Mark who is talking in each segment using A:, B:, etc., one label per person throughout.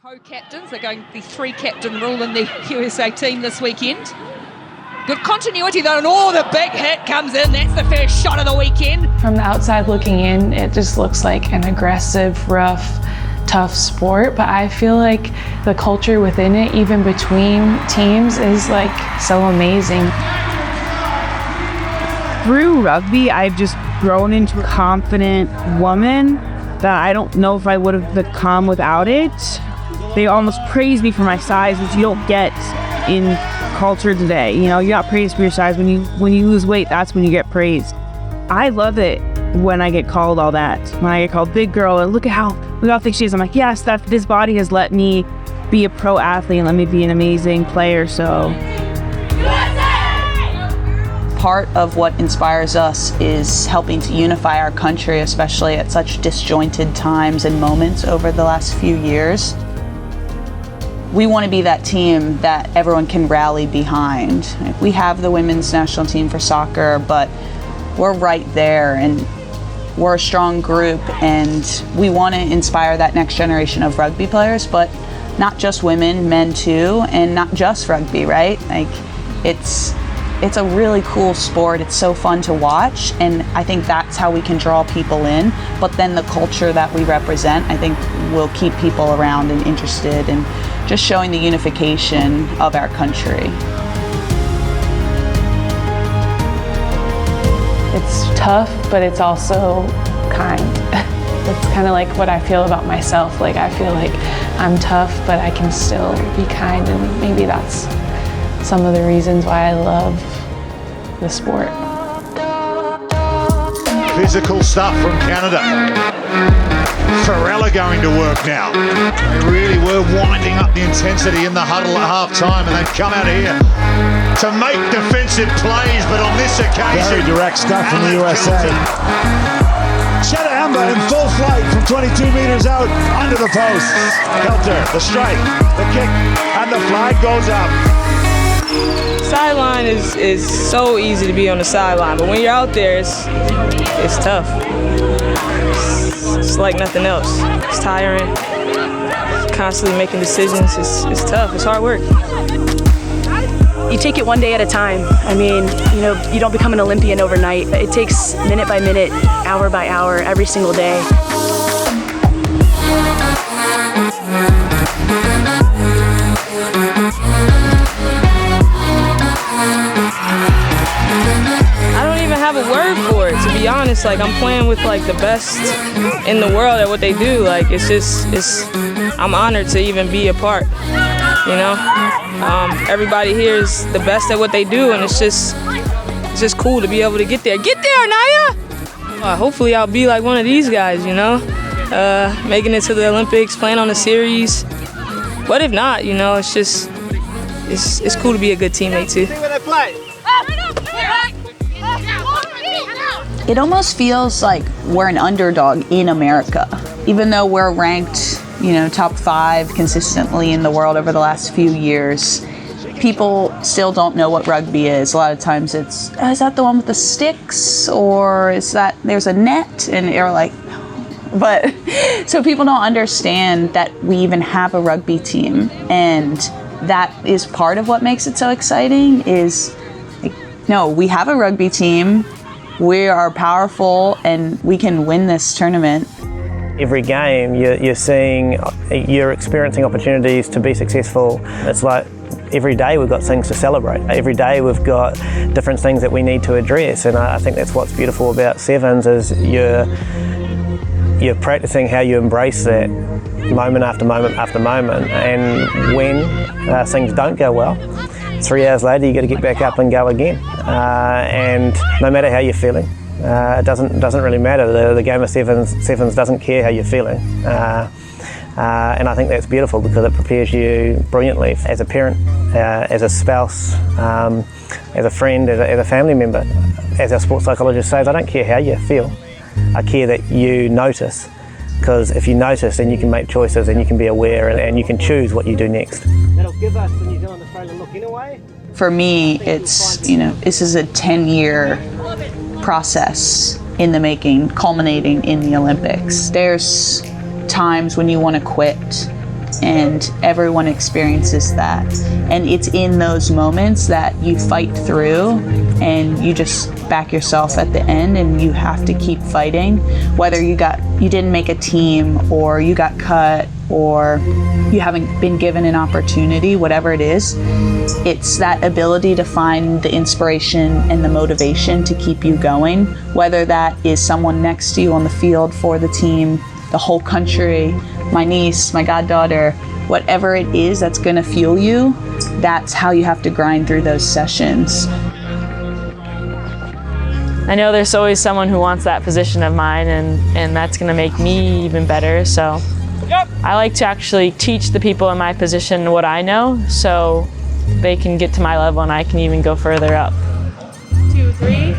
A: Co-captains, they're going to be 3-captain rule in the USA team this weekend. Good continuity though, and the big hit comes in. That's the first shot of the weekend.
B: From the outside looking in, it just looks like an aggressive, rough, tough sport, but I feel like the culture within it, even between teams, is like so amazing.
C: Through rugby, I've just grown into a confident woman that I don't know if I would have become without it. They almost praise me for my size, which you don't get in culture today. You know, you're not praised for your size. When you lose weight, that's when you get praised. I love it when I get called all that. When I get called big girl, and look at how thick she is. I'm like, yes, this body has let me be a pro athlete and let me be an amazing player. So
D: part of what inspires us is helping to unify our country, especially at such disjointed times and moments over the last few years. We want to be that team that everyone can rally behind. We have the women's national team for soccer, but we're right there and we're a strong group, and we want to inspire that next generation of rugby players, but not just women, men too, and not just rugby, right? Like, it's a really cool sport. It's so fun to watch, and I think that's how we can draw people in. But then the culture that we represent, I think, will keep people around and interested, and just showing the unification of our country.
B: It's tough, but it's also kind. It's kind of like what I feel about myself. Like, I feel like I'm tough, but I can still be kind, and maybe that's some of the reasons why I love the sport.
E: Physical stuff from Canada. Farella going to work now. They really were winding up the intensity in the huddle at half-time, and they've come out here to make defensive plays, but on this occasion...
F: Very direct stuff from the USA. Shedahamba in full flight from 22 meters out under the posts. Helter, the strike, the kick, and the flag goes up.
G: Sideline is so easy to be on the sideline, but when you're out there, it's tough. It's like nothing else. It's tiring. Constantly making decisions. It's tough. It's hard work.
H: You take it one day at a time. I mean, you don't become an Olympian overnight. It takes minute by minute, hour by hour, every single day.
G: I don't even have a word for it, to be honest. Like, I'm playing with like the best in the world at what they do. Like, I'm honored to even be a part, you know? Everybody here is the best at what they do, and it's just cool to be able to get there. Get there, Naya! Hopefully I'll be like one of these guys, you know? Making it to the Olympics, playing on a series. But if not, you know, it's cool to be a good teammate too.
D: It almost feels like we're an underdog in America. Even though we're ranked, top 5 consistently in the world over the last few years, people still don't know what rugby is. A lot of times it's, is that the one with the sticks? Or is that there's a net? And you're like, no. But so people don't understand that we even have a rugby team. And that is part of what makes it so exciting is, no, we have a rugby team. We are powerful, and we can win this tournament.
I: Every game you're experiencing opportunities to be successful. It's like every day we've got things to celebrate. Every day we've got different things that we need to address, and I think that's what's beautiful about Sevens is you're practicing how you embrace that moment after moment after moment, and when things don't go well, 3 hours later you got to get back up and go again, and no matter how you're feeling, it doesn't really matter. The game of sevens doesn't care how you're feeling, and I think that's beautiful because it prepares you brilliantly as a parent, as a spouse, as a friend, as a family member. As our sports psychologist says, I don't care how you feel, I care that you notice, because if you notice, then you can make choices and you can be aware, and you can choose what you do next.
J: That'll give us the New Zealand Australian look in a way.
D: For me, it's, this is a 10-year process in the making, culminating in the Olympics. There's times when you want to quit, and everyone experiences that. And it's in those moments that you fight through and you just back yourself at the end, and you have to keep fighting, whether you didn't make a team, or you got cut, or you haven't been given an opportunity, whatever it is. It's that ability to find the inspiration and the motivation to keep you going, whether that is someone next to you on the field for the team, the whole country, my niece, my goddaughter, whatever it is that's gonna fuel you, that's how you have to grind through those sessions.
B: I know there's always someone who wants that position of mine, and that's gonna make me even better, so. I like to actually teach the people in my position what I know, so they can get to my level and I can even go further up.
C: 2, 3,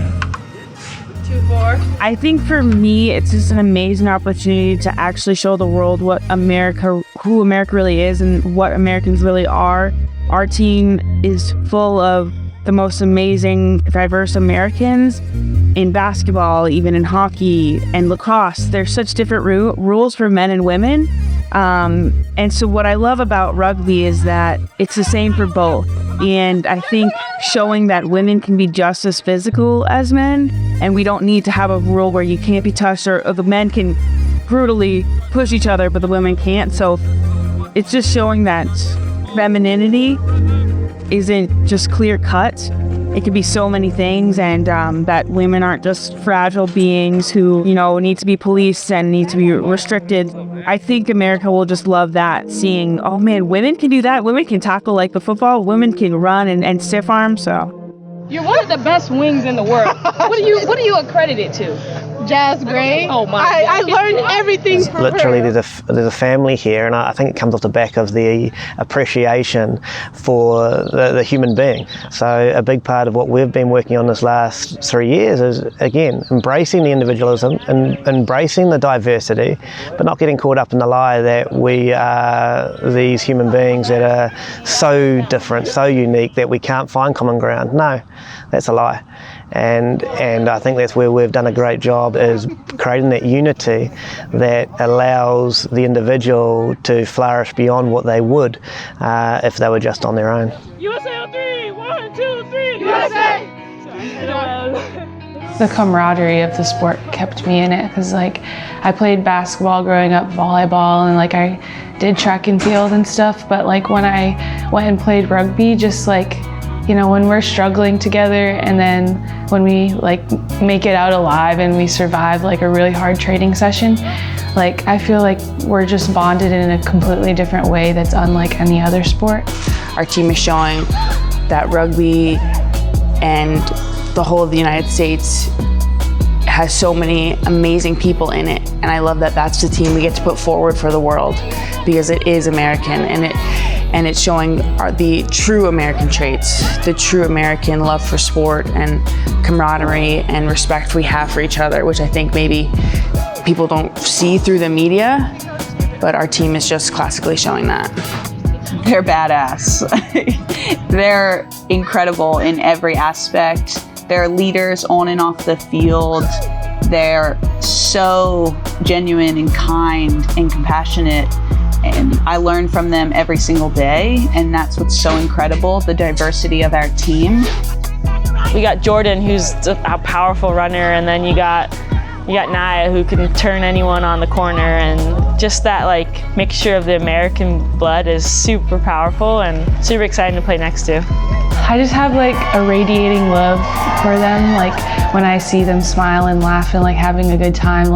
C: 2, 4. I think for me, it's just an amazing opportunity to actually show the world who America really is and what Americans really are. Our team is full of the most amazing, diverse Americans in basketball, even in hockey and lacrosse. There's such different rules for men and women. And so what I love about rugby is that it's the same for both. And I think showing that women can be just as physical as men, and we don't need to have a rule where you can't be touched, or the men can brutally push each other, but the women can't. So it's just showing that femininity isn't just clear cut. It could be so many things, and that women aren't just fragile beings who, need to be policed and need to be restricted. I think America will just love that, seeing, oh man, women can do that. Women can tackle like the football. Women can run and stiff arm, so.
G: You're one of the best wings in the world. What do you accredit it to?
K: Jazz Gray.
G: Oh my!
K: I learned everything from
I: Literally,
K: her.
I: there's a family here, and I think it comes off the back of the appreciation for the human being. So a big part of what we've been working on this last 3 years is, again, embracing the individualism and embracing the diversity, but not getting caught up in the lie that we are these human beings that are so different, so unique that we can't find common ground. No, that's a lie. And I think that's where we've done a great job, is creating that unity that allows the individual to flourish beyond what they would if they were just on their own.
G: USA on 3! 1, 2, 3! USA!
B: The camaraderie of the sport kept me in it, because I played basketball growing up, volleyball, and I did track and field and stuff, but when I went and played rugby, just when we're struggling together, and then when we make it out alive and we survive a really hard training session, I feel like we're just bonded in a completely different way that's unlike any other sport.
H: Our team is showing that rugby and the whole of the United States has so many amazing people in it, and I love that that's the team we get to put forward for the world, because it is American, and it's showing the true American traits, the true American love for sport and camaraderie and respect we have for each other, which I think maybe people don't see through the media, but our team is just classically showing that.
D: They're badass. They're incredible in every aspect. They're leaders on and off the field. They're so genuine and kind and compassionate. And I learn from them every single day, and that's what's so incredible, the diversity of our team.
B: We got Jordan, who's a powerful runner, and then you got Naya, who can turn anyone on the corner, and just that mixture of the American blood is super powerful and super exciting to play next to. I just have a radiating love for them. When I see them smile and laugh and having a good time,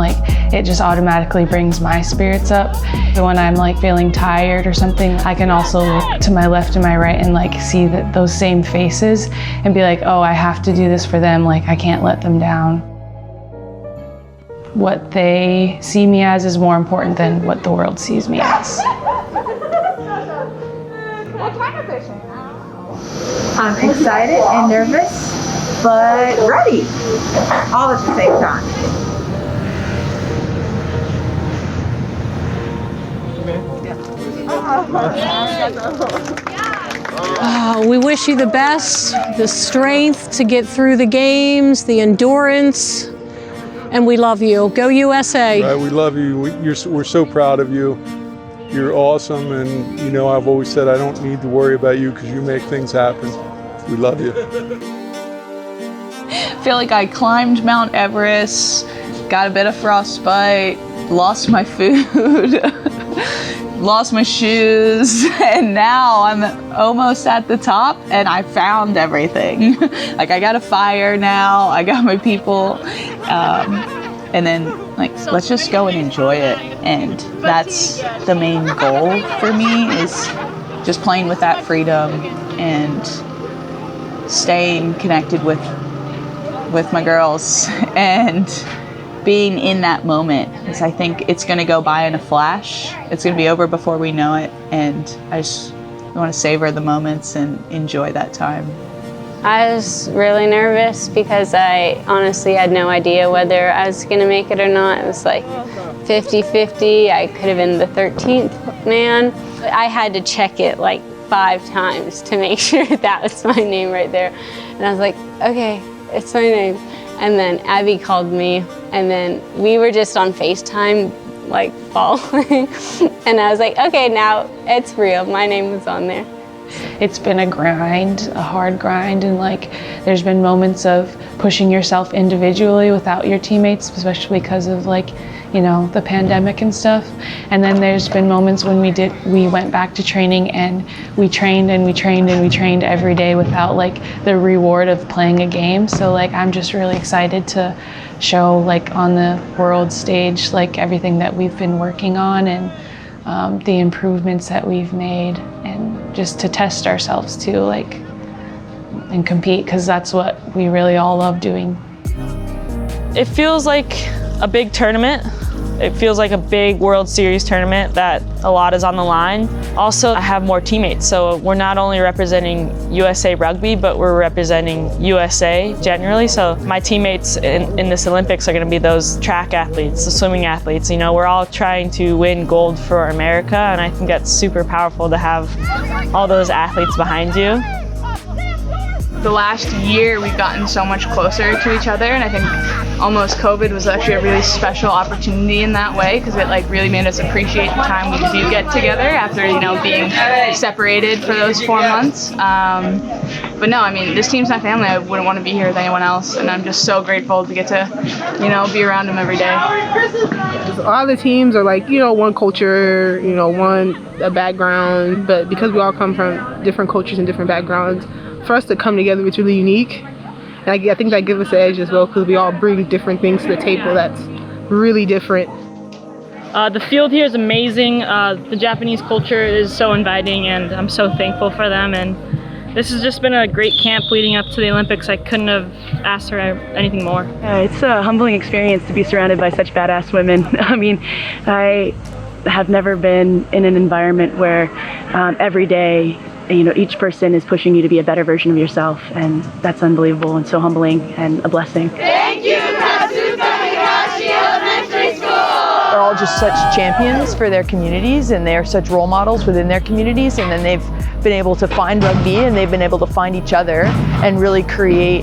B: it just automatically brings my spirits up. When I'm feeling tired or something, I can also look to my left and my right and see those same faces and be oh, I have to do this for them. I can't let them down. What they see me as is more important than what the world sees me as.
L: I'm excited and nervous, but ready, all at the same time.
M: We wish you the best, the strength to get through the games, the endurance, and we love you. Go USA.
N: We love you. We're so proud of you. You're awesome, and you know I've always said I don't need to worry about you because you make things happen. We love you.
D: I feel like I climbed Mount Everest, got a bit of frostbite, lost my food, lost my shoes, and now I'm almost at the top and I found everything. Like I got a fire now, I got my people, and then like let's just go and enjoy it. And that's the main goal for me, is just playing with that freedom and staying connected with my girls and being in that moment, because I think it's going to go by in a flash. It's going to be over before we know it, and I just want to savor the moments and enjoy that time.
O: I was really nervous because I honestly had no idea whether I was going to make it or not. It was like 50-50. I could have been the 13th man. I had to check it like 5 times to make sure that was my name right there. And I was like, okay, it's my name. And then Abby called me, and then we were just on FaceTime, like bawling. And I was like, okay, now it's real. My name was on there.
B: It's been a grind, a hard grind, and like there's been moments of pushing yourself individually without your teammates, especially because of like, you know, the pandemic and stuff. And then there's been moments when we went back to training and we trained and we trained and we trained every day without like the reward of playing a game. So like I'm just really excited to show like on the world stage like everything that we've been working on and the improvements that we've made, and just to test ourselves too, like, and compete, because that's what we really all love doing.
G: It feels like a big tournament. It feels like a big World Series tournament that a lot is on the line. Also, I have more teammates, so we're not only representing USA Rugby, but we're representing USA generally. So my teammates in this Olympics are going to be those track athletes, the swimming athletes. You know, we're all trying to win gold for America, and I think that's super powerful to have all those athletes behind you.
P: The last year we've gotten so much closer to each other, and I think almost COVID was actually a really special opportunity in that way, because it like really made us appreciate the time we do get together after, you know, being separated for those 4 months. But no, I mean, this team's my family. I wouldn't want to be here with anyone else, and I'm just so grateful to get to, you know, be around them every day.
K: A lot of the teams are like, you know, one culture, you know, a background, but because we all come from different cultures and different backgrounds, for us to come together, it's really unique. And I think that gives us an edge as well, because we all bring different things to the table that's really different.
Q: The field here is amazing. The Japanese culture is so inviting, and I'm so thankful for them. And this has just been a great camp leading up to the Olympics. I couldn't have asked for anything more.
R: It's a humbling experience to be surrounded by such badass women. I mean, I have never been in an environment where every day, you know, each person is pushing you to be a better version of yourself, and that's unbelievable and so humbling and a blessing.
S: Thank you, Katsuta Higashi Elementary School!
T: They're all just such champions for their communities, and they're such role models within their communities, and then they've been able to find rugby, and they've been able to find each other and really create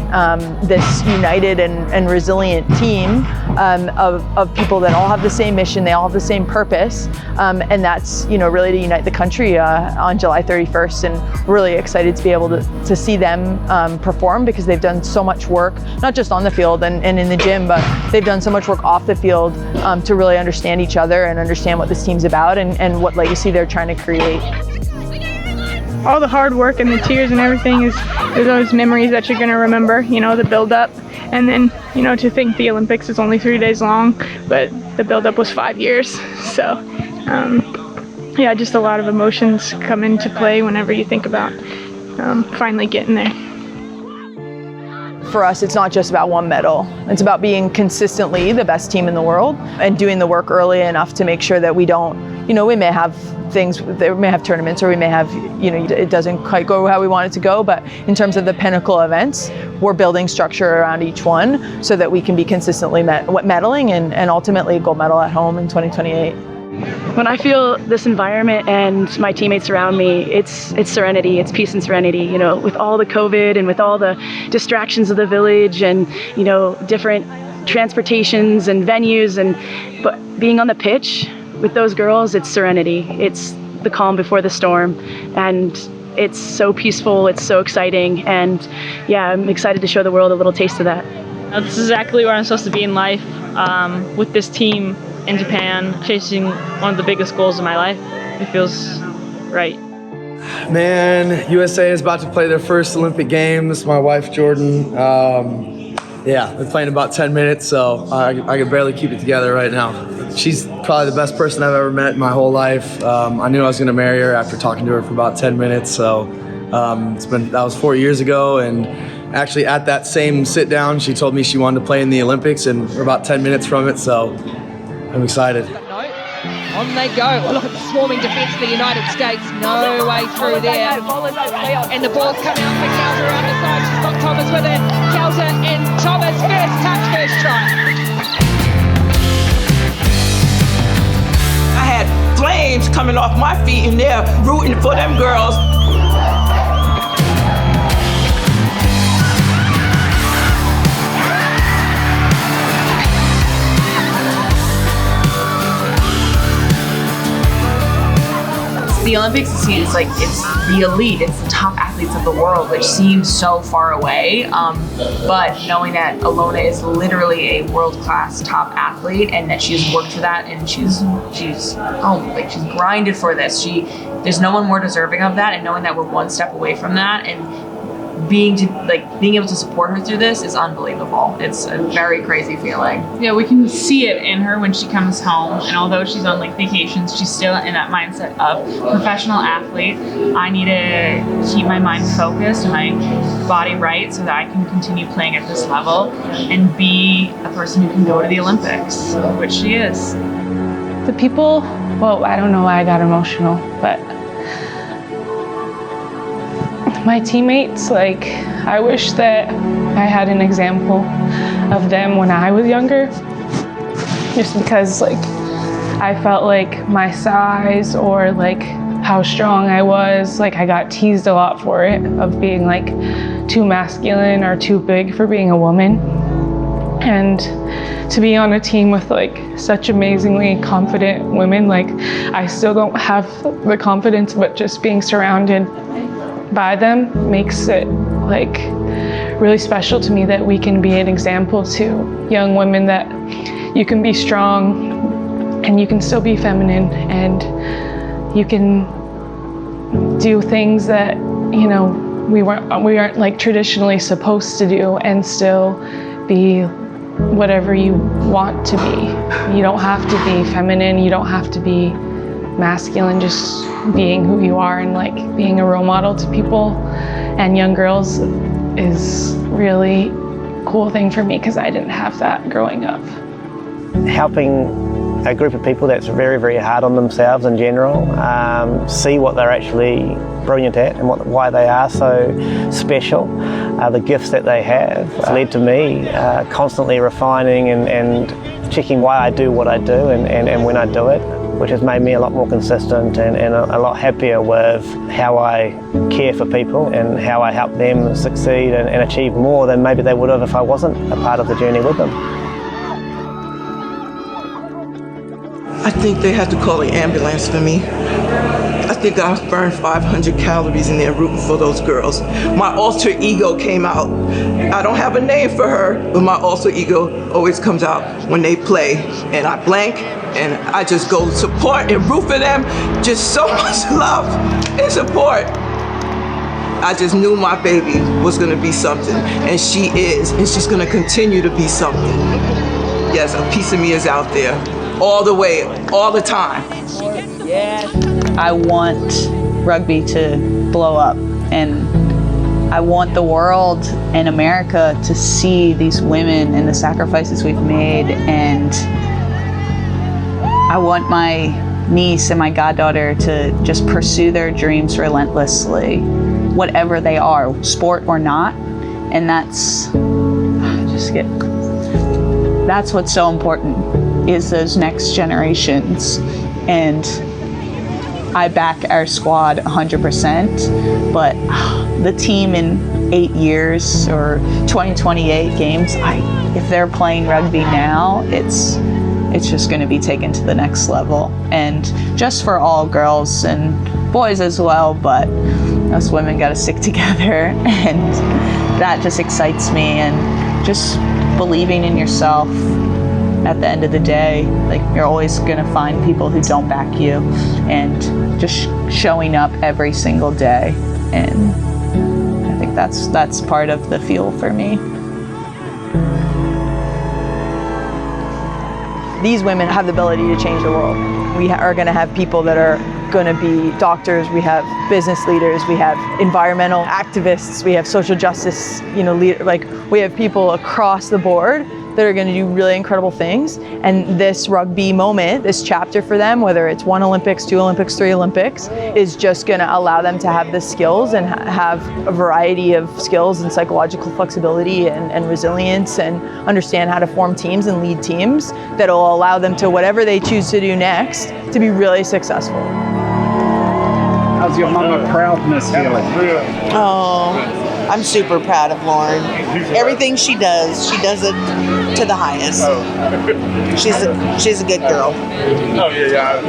T: this united and resilient team of people that all have the same mission, they all have the same purpose, and that's, you know, really to unite the country on July 31st. And we're really excited to be able to see them perform, because they've done so much work, not just on the field and in the gym, but they've done so much work off the field to really understand each other and understand what this team's about and what legacy they're trying to create.
P: All the hard work and the tears and everything there's always memories that you're going to remember, you know, the build up. And then, you know, to think the Olympics is only 3 days long, but the build up was 5 years. So, yeah, just a lot of emotions come into play whenever you think about finally getting there.
T: For us, it's not just about one medal. It's about being consistently the best team in the world and doing the work early enough to make sure that we don't, you know, we may have things, we may have tournaments, or we may have, you know, it doesn't quite go how we want it to go, but in terms of the pinnacle events, we're building structure around each one so that we can be consistently medaling and ultimately a gold medal at home in 2028.
R: When I feel this environment and my teammates around me, it's serenity, it's peace and serenity. You know, with all the COVID and with all the distractions of the village and, you know, different transportations and venues, but being on the pitch with those girls, it's serenity. It's the calm before the storm, and it's so peaceful, it's so exciting, and yeah, I'm excited to show the world a little taste of that.
Q: This is exactly where I'm supposed to be in life, with this team in Japan, chasing one of the biggest goals of my life. It feels right.
U: Man, USA is about to play their first Olympic Games. My wife, Jordan, yeah, they're playing about 10 minutes, so I can barely keep it together right now. She's probably the best person I've ever met in my whole life. I knew I was going to marry her after talking to her for about 10 minutes, so that was 4 years ago, and actually at that same sit down, she told me she wanted to play in the Olympics, and we're about 10 minutes from it, so I'm excited.
A: On they go. Oh, look at the swarming defence of the United States. No way through there. And the ball's coming out for Kelter around the side. She's got Thomas with it. Kelter and Thomas, first touch, first try.
V: I had flames coming off my feet in there, rooting for them girls.
W: The Olympics seems like it's the elite, it's the top athletes of the world, which seems so far away. But knowing that Alona is literally a world-class top athlete, and that she's worked for that, and she's grinded for this. There's no one more deserving of that, and knowing that we're one step away from that, and being able to support her through this is unbelievable. It's a very crazy feeling.
X: Yeah, we can see it in her when she comes home, and although she's on vacations, she's still in that mindset of professional athlete. I need to keep my mind focused and my body right so that I can continue playing at this level and be a person who can go to the Olympics, which she is.
B: The people, well, I don't know why I got emotional, but my teammates, I wish that I had an example of them when I was younger, just because I felt like my size or how strong I was, I got teased a lot for it, of being too masculine or too big for being a woman. And to be on a team with such amazingly confident women, I still don't have the confidence, but just being surrounded by them makes it really special to me, that we can be an example to young women that you can be strong and you can still be feminine, and you can do things that we aren't traditionally supposed to do, and still be whatever you want to be. You don't have to be feminine, you don't have to be masculine, just being who you are and being a role model to people and young girls is really cool thing for me, because I didn't have that growing up.
I: Helping a group of people that's very, very hard on themselves in general, see what they're actually brilliant at and why they are so special, the gifts that they have, led to me constantly refining and checking why I do what I do and when I do it, which has made me a lot more consistent and a lot happier with how I care for people and how I help them succeed and achieve more than maybe they would have if I wasn't a part of the journey with them.
V: I think they had to call the ambulance for me. I think I burned 500 calories in there rooting for those girls. My alter ego came out. I don't have a name for her, but my alter ego always comes out when they play, and I blank, and I just go support and root for them. Just so much love and support. I just knew my baby was gonna be something, and she is, and she's gonna continue to be something. Yes, a piece of me is out there, all the way, all the time.
D: I want rugby to blow up, and I want the world and America to see these women and the sacrifices we've made, and I want my niece and my goddaughter to just pursue their dreams relentlessly, whatever they are, sport or not. And that's what's so important, is those next generations. And I back our squad 100%, but the team in 8 years or 2028 games, if they're playing rugby now, it's it's just going to be taken to the next level, and just for all girls and boys as well, but us women got to stick together, and that just excites me, and just believing in yourself. At the end of the day, like, you're always going to find people who don't back you, and just showing up every single day, and I think that's part of the fuel for me.
T: These women have the ability to change the world. We are going to have people that are going to be doctors, we have business leaders, we have environmental activists, we have social justice, like, we have people across the board that are going to do really incredible things. And this rugby moment, this chapter for them, whether it's 1 Olympics, 2 Olympics, 3 Olympics, is just going to allow them to have the skills and have a variety of skills and psychological flexibility and resilience, and understand how to form teams and lead teams that will allow them to, whatever they choose to do next, to be really successful.
C: How's your mama proudness feeling?
E: Oh, I'm super proud of Lauren. Everything she does it to the highest. She's a good girl.
C: Oh yeah.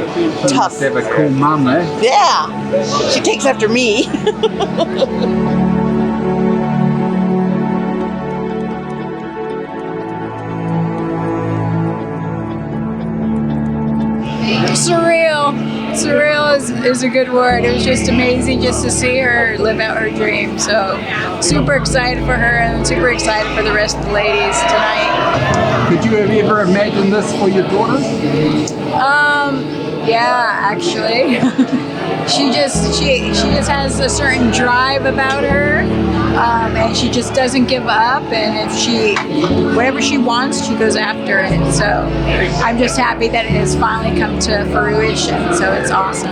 E: Tough.
C: You must have a cool mum, eh?
E: Yeah, she takes after me.
F: Surreal is a good word. It was just amazing just to see her live out her dream. So super excited for her, and super excited for the rest of the ladies tonight.
C: Could you have ever imagined this for your daughter?
F: Yeah, actually. She just has a certain drive about her, and she just doesn't give up, and if whatever she wants, she goes after it. So I'm just happy that it has finally come to fruition, so it's awesome.